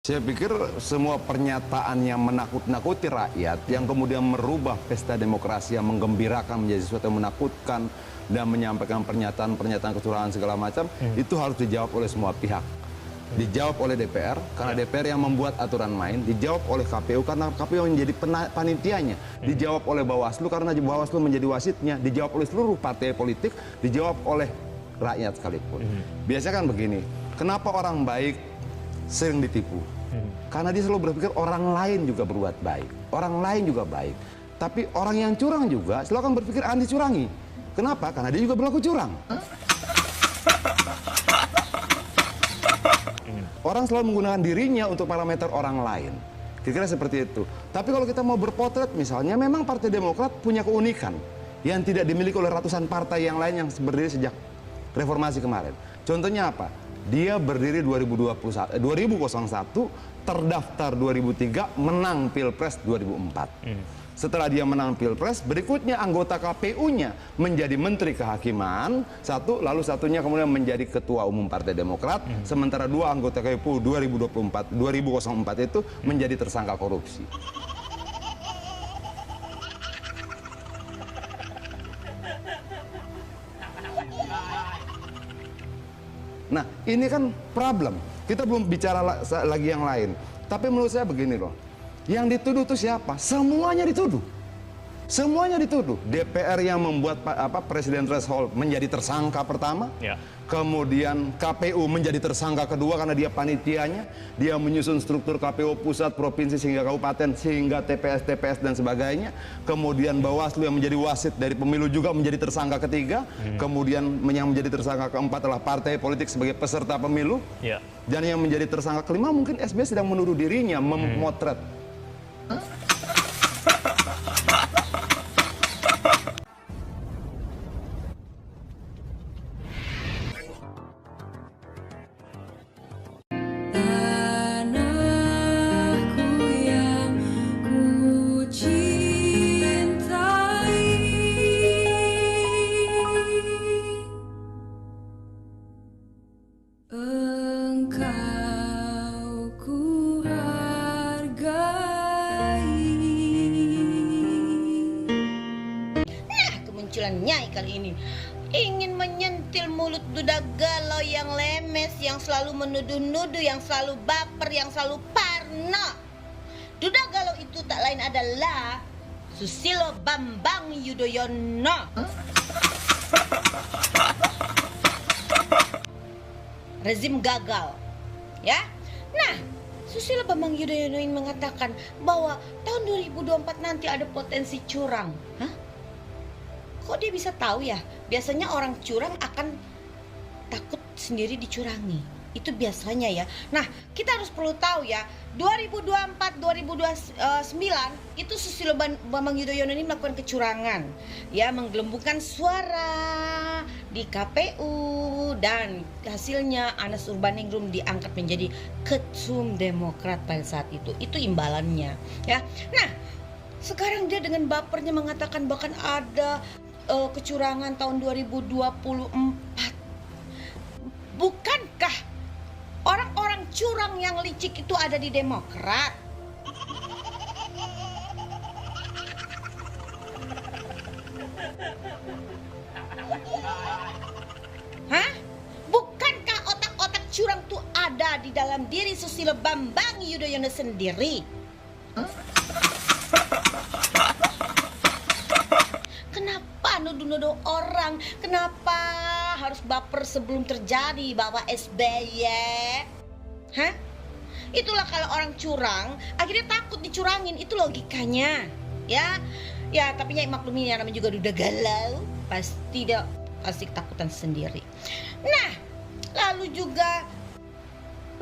Saya pikir semua pernyataan yang menakut-nakuti rakyat, yang kemudian merubah pesta demokrasi yang menggembirakan menjadi sesuatu yang menakutkan dan menyampaikan pernyataan-pernyataan kecurangan segala macam, itu harus dijawab oleh semua pihak. Dijawab oleh DPR, karena DPR yang membuat aturan main, dijawab oleh KPU, karena KPU yang menjadi panitianya, dijawab oleh Bawaslu, karena Bawaslu menjadi wasitnya, dijawab oleh seluruh partai politik, dijawab oleh rakyat sekalipun. Biasanya kan begini, kenapa orang baik sering ditipu? Karena dia selalu berpikir orang lain juga berbuat baik, orang lain juga baik. Tapi orang yang curang juga selalu akan berpikir Andi curangi. Kenapa? Karena dia juga berlaku curang. Orang selalu menggunakan dirinya untuk parameter orang lain. Kira-kira seperti itu. Tapi kalau kita mau berpotret misalnya, memang Partai Demokrat punya keunikan yang tidak dimiliki oleh ratusan partai yang lain yang berdiri sejak reformasi kemarin. Contohnya apa? Dia berdiri 2001, terdaftar 2003, menang Pilpres 2004. Setelah dia menang Pilpres, berikutnya anggota KPU-nya menjadi Menteri Kehakiman, lalu satunya kemudian menjadi Ketua Umum Partai Demokrat, sementara dua anggota KPU 2004 itu menjadi tersangka korupsi. Nah, ini kan problem. Kita belum bicara lagi yang lain. Tapi menurut saya begini loh. Yang dituduh itu siapa? Semuanya dituduh. Semuanya dituduh. DPR yang membuat presiden threshold menjadi tersangka pertama. Ya. Kemudian KPU menjadi tersangka kedua karena dia panitianya. Dia menyusun struktur KPU pusat, provinsi, sehingga kabupaten, sehingga TPS dan sebagainya. Kemudian Bawaslu yang menjadi wasit dari pemilu juga menjadi tersangka ketiga. Kemudian yang menjadi tersangka keempat adalah partai politik sebagai peserta pemilu. Ya. Dan yang menjadi tersangka kelima mungkin SBY sedang menuduh dirinya memotret. Nyai kali ini ingin menyentil mulut duda galau yang lemes, yang selalu menuduh-nuduh, yang selalu baper, yang selalu parno. Duda galau itu tak lain adalah Susilo Bambang Yudhoyono. Rezim gagal, ya. Nah, Susilo Bambang Yudhoyono ini mengatakan bahwa tahun 2024 nanti ada potensi curang. Hah? Kok dia bisa tahu ya? Biasanya orang curang akan takut sendiri dicurangi. Itu biasanya ya. Nah, kita harus perlu tahu ya, 2024-2029 itu Susilo Bambang Yudhoyono ini melakukan kecurangan. Ya, menggelembungkan suara di KPU, dan hasilnya Anas Urbaningrum diangkat menjadi Ketum Demokrat pada saat itu. Itu imbalannya, ya. Nah, sekarang dia dengan bapernya mengatakan bahkan ada kecurangan tahun 2024. Bukankah orang-orang curang yang licik itu ada di Demokrat? Hah? Bukankah otak-otak curang itu ada di dalam diri Susilo Bambang Yudhoyono sendiri? Nuduh-nuduh orang, kenapa harus baper sebelum terjadi Bapak SBY? Hah? Itulah kalau orang curang akhirnya takut dicurangin, itu logikanya, ya. Ya, tapi Nyai maklumin ya, namanya juga duda galau, pasti ketakutan sendiri. Nah, lalu juga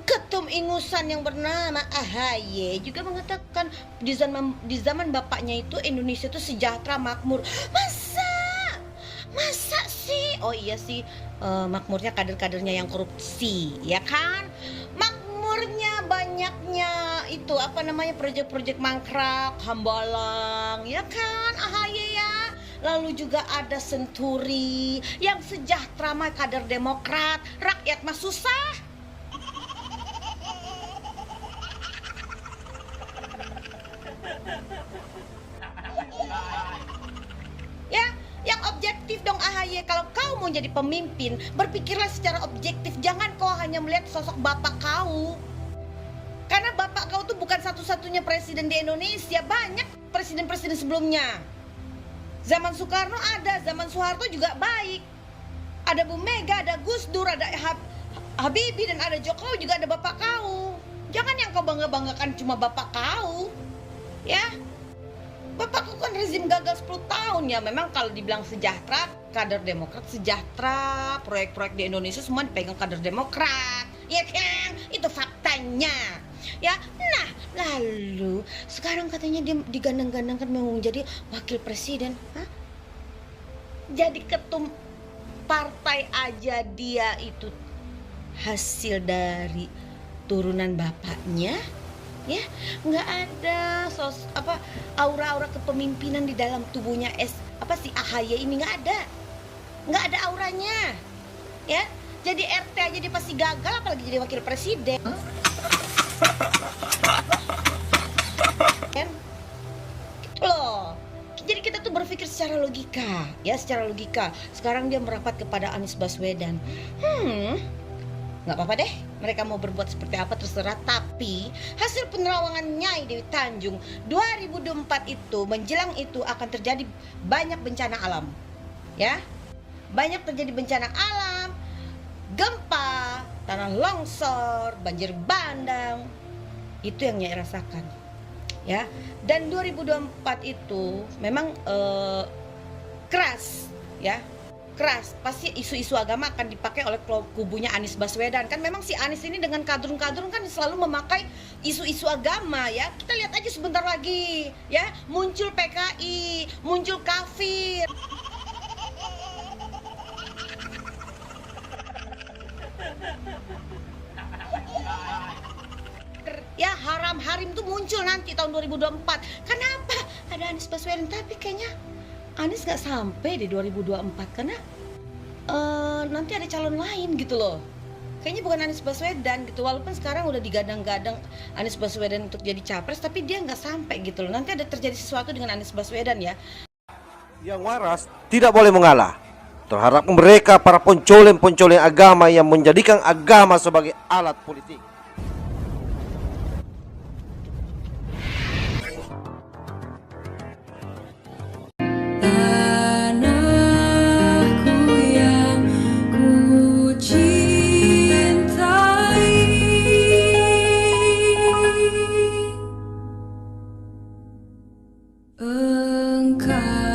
Ketum Ingusan yang bernama AHY juga mengatakan di zaman bapaknya itu Indonesia itu sejahtera, makmur. Masa sih? Oh iya sih, makmurnya kader-kadernya yang korupsi, ya kan? Makmurnya banyaknya itu proyek-proyek mangkrak, Hambalang, ya kan AHY ya? Lalu juga ada Senturi yang sejahtera mah kader Demokrat, rakyat mah susah. Ya, yang objektif dong AHY. Kalau kau mau jadi pemimpin, berpikirlah secara objektif. Jangan kau hanya melihat sosok bapak kau. Karena bapak kau tuh bukan satu-satunya presiden di Indonesia. Banyak presiden-presiden sebelumnya. Zaman Soekarno ada, zaman Soeharto juga baik. Ada Bu Mega, ada Gus Dur, ada Habibie, dan ada Jokowi, juga ada bapak kau. Jangan yang kau bangga-banggakan cuma bapak kau. Ya, bapakku kan rezim gagal 10 tahun ya. Memang kalau dibilang sejahtera, kader Demokrat sejahtera. Proyek-proyek di Indonesia semua dipegang kader Demokrat. Ya kan? Itu faktanya. Ya, nah lalu sekarang katanya dia digandang-gandangkan mau jadi wakil presiden. Hah? Jadi ketum partai aja dia itu hasil dari turunan bapaknya. Ya, nggak ada aura-aura kepemimpinan di dalam tubuhnya si AHY ini, nggak ada auranya. Ya, jadi RT aja dia pasti gagal, apalagi jadi wakil presiden. Kan? Gitu loh. Jadi kita tuh berpikir secara logika, ya, secara logika. Sekarang dia merapat kepada Anies Baswedan. Nggak apa-apa deh, mereka mau berbuat seperti apa terserah. Tapi hasil penerawangan Nyai Dewi Tanjung 2024 itu, menjelang itu akan terjadi banyak bencana alam. Ya, banyak terjadi bencana alam, gempa, tanah longsor, banjir bandang. Itu yang Nyai rasakan. Ya, dan 2024 itu memang keras, ya. Keras, pasti isu-isu agama akan dipakai oleh kubunya Anies Baswedan. Kan memang si Anies ini dengan kadrun-kadrun kan selalu memakai isu-isu agama, ya. Kita lihat aja sebentar lagi, ya, muncul PKI, muncul kafir. Ya, haram-harim tuh muncul nanti tahun 2024. Kenapa? Ada Anies Baswedan, tapi kayaknya Anies nggak sampai di 2024 karena nanti ada calon lain gitu loh. Kayaknya bukan Anies Baswedan gitu. Walaupun sekarang udah digadang-gadang Anies Baswedan untuk jadi capres, tapi dia nggak sampai gitu loh. Nanti ada terjadi sesuatu dengan Anies Baswedan ya. Yang waras tidak boleh mengalah terhadap mereka para pencoleng-pencoleng agama yang menjadikan agama sebagai alat politik. Engkau